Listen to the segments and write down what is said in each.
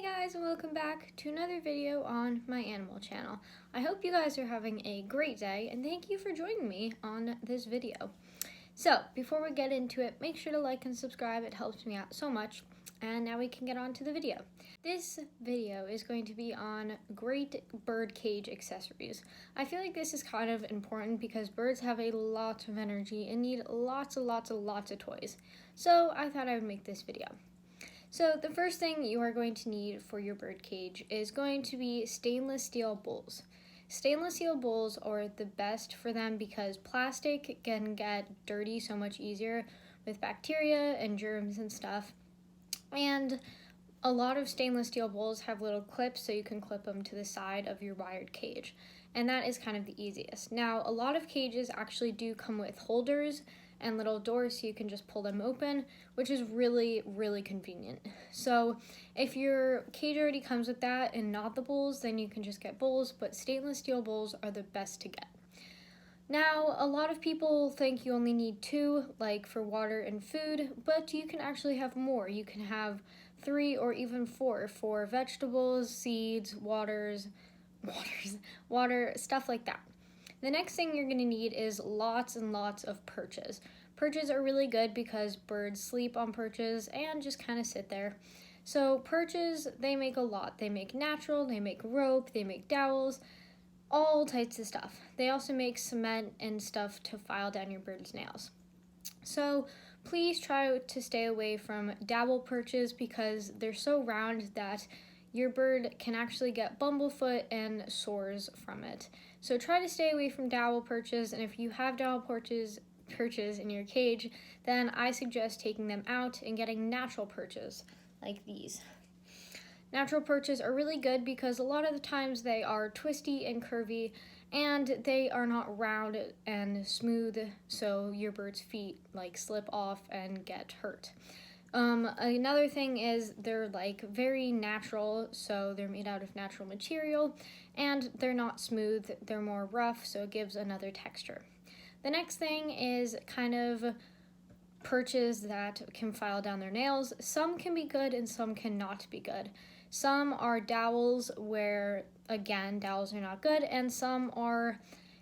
Guys, and welcome back to another video on my animal channel. I hope you guys are having a great day, and thank you for joining me on this video. So before we get into it, make sure to like and subscribe. It helps me out so much. And now we can get on to the video. This video is going to be on great bird cage accessories. I feel like this is kind of important because birds have a lot of energy and need lots of toys. So I thought I would make this video. So the first thing you are going to need for your bird cage is going to be stainless steel bowls. Stainless steel bowls are the best for them because plastic can get dirty so much easier with bacteria and germs and stuff. And a lot of stainless steel bowls have little clips so you can clip them to the side of your wired cage. And that is kind of the easiest. Now, a lot of cages actually do come with holders and little doors so you can just pull them open, which is really convenient. So if your cage already comes with that and not the bowls, then you can just get bowls, but stainless steel bowls are the best to get. Now, a lot of people think you only need 2, like for water and food, but you can actually have more. You can have 3 or even 4 for vegetables, seeds, water, stuff like that. The next thing you're going to need is lots and lots of perches. Perches are really good because birds sleep on perches and just kind of sit there. So perches, they make a lot. They make natural, they make rope, they make dowels, all types of stuff. They also make cement and stuff to file down your bird's nails. So please try to stay away from dowel perches because they're so round that your bird can actually get bumblefoot and sores from it. So try to stay away from dowel perches, and if you have dowel perches in your cage, then I suggest taking them out and getting natural perches like these. Natural perches are really good because a lot of the times they are twisty and curvy and they are not round and smooth, so your bird's feet like slip off and get hurt. Another thing is they're like very natural, so they're made out of natural material, and they're not smooth, they're more rough, so it gives another texture. The next thing is kind of perches that can file down their nails. Some can be good and some cannot be good. Some are dowels where, again, dowels are not good, and some are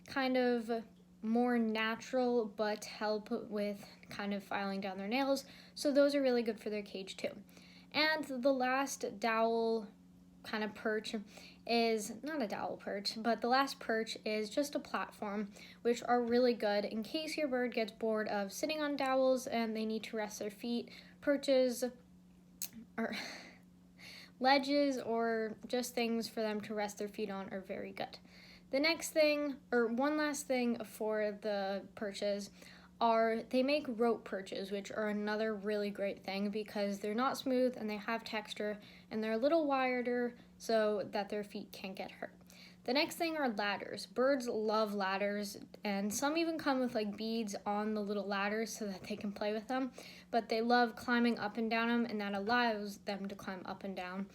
kind of more natural but help with kind of filing down their nails, so those are really good for their cage too. And the last dowel kind of perch is not a dowel perch, but the last perch is just a platform, which are really good in case your bird gets bored of sitting on dowels and they need to rest their feet. Perches or ledges or just things for them to rest their feet on are very good. The next thing, or one last thing for the perches, are they make rope perches, which are another really great thing because they're not smooth and they have texture and they're a little wider so that their feet can't get hurt. The next thing are ladders. Birds love ladders, and some even come with like beads on the little ladders so that they can play with them, but they love climbing up and down them, and that allows them to climb up and down.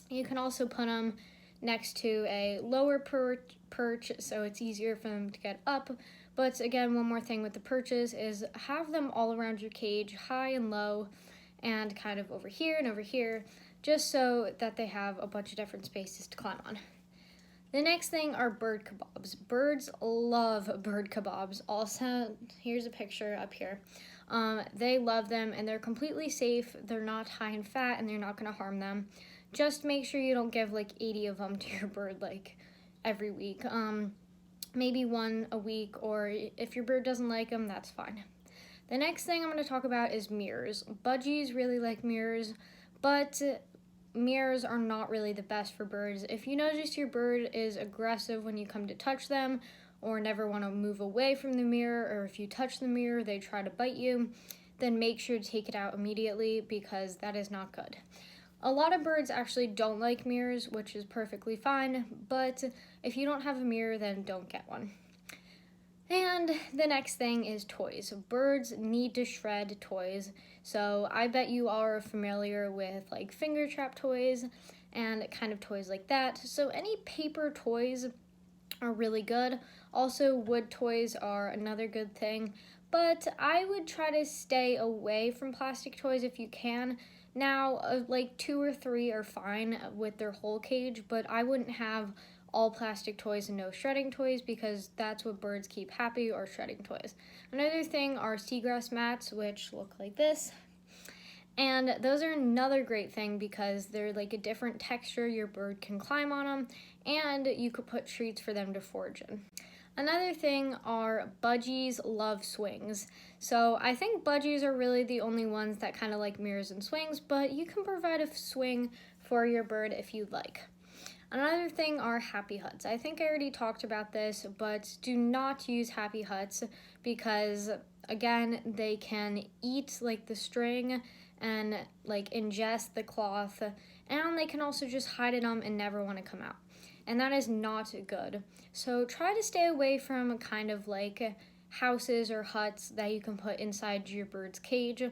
You can also put them next to a lower perch so it's easier for them to get up. But again, one more thing with the perches is have them all around your cage, high and low, and kind of over here and over here, just so that they have a bunch of different spaces to climb on. The next thing are bird kebabs. Birds love bird kebabs. Also, here's a picture up here. They love them and they're completely safe. They're not high in fat and they're not going to harm them. Just make sure you don't give like 80 of them to your bird like every week. Maybe one a week, or if your bird doesn't like them, that's fine. The next thing I'm going to talk about is mirrors. Budgies really like mirrors, but mirrors are not really the best for birds. If you notice your bird is aggressive when you come to touch them, or never want to move away from the mirror, or if you touch the mirror, they try to bite you, then make sure to take it out immediately because that is not good. A lot of birds actually don't like mirrors, which is perfectly fine, but if you don't have a mirror, then don't get one. And the next thing is toys. Birds need to shred toys, so I bet you are familiar with like finger trap toys and kind of toys like that. So any paper toys are really good. Also, wood toys are another good thing, but I would try to stay away from plastic toys if you can, Now, like 2 or 3 are fine with their whole cage, but I wouldn't have all plastic toys and no shredding toys because that's what birds keep happy, or shredding toys. Another thing are seagrass mats, which look like this. And those are another great thing because they're like a different texture, your bird can climb on them, and you could put treats for them to forage in. Another thing are budgies love swings. So I think budgies are really the only ones that kind of like mirrors and swings, but you can provide a swing for your bird if you'd like. Another thing are happy huts. I think I already talked about this, but do not use happy huts because, again, they can eat like the string and like ingest the cloth, and they can also just hide in them and never want to come out. And that is not good. So try to stay away from kind of like houses or huts that you can put inside your bird's cage.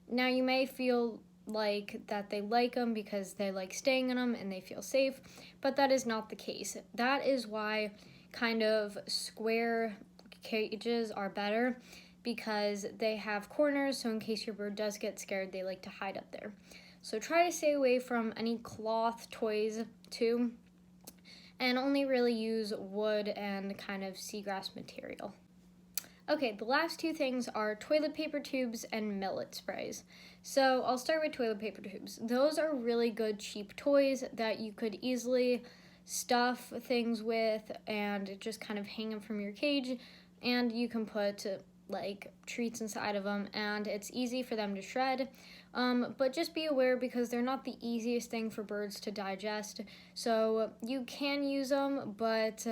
Now you may feel like that they like them because they like staying in them and they feel safe, but that is not the case. That is why kind of square cages are better, because they have corners, so in case your bird does get scared, they like to hide up there. So try to stay away from any cloth toys too, and only really use wood and kind of seagrass material. Okay, the last 2 things are toilet paper tubes and millet sprays. So I'll start with toilet paper tubes. Those are really good cheap toys that you could easily stuff things with and just kind of hang them from your cage, and you can put like treats inside of them, and it's easy for them to shred. But just be aware because they're not the easiest thing for birds to digest. So you can use them, but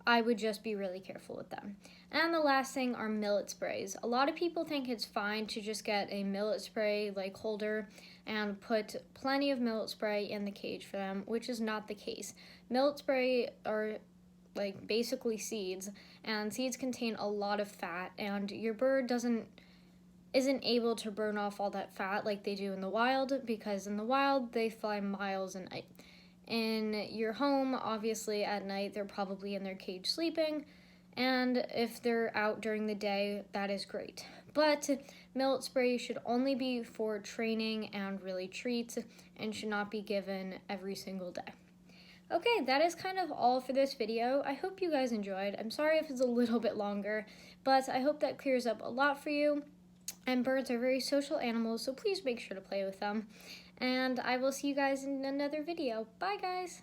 I would just be really careful with them. And the last thing are millet sprays. A lot of people think it's fine to just get a millet spray like holder and put plenty of millet spray in the cage for them, which is not the case. Millet spray are like basically seeds, and seeds contain a lot of fat, and your bird isn't able to burn off all that fat like they do in the wild, because in the wild they fly miles a night. In your home, obviously at night they're probably in their cage sleeping, and if they're out during the day, that is great. But millet spray should only be for training and really treats, and should not be given every single day. Okay, that is kind of all for this video. I hope you guys enjoyed. I'm sorry if it's a little bit longer, but I hope that clears up a lot for you. And birds are very social animals, so please make sure to play with them. And I will see you guys in another video. Bye, guys!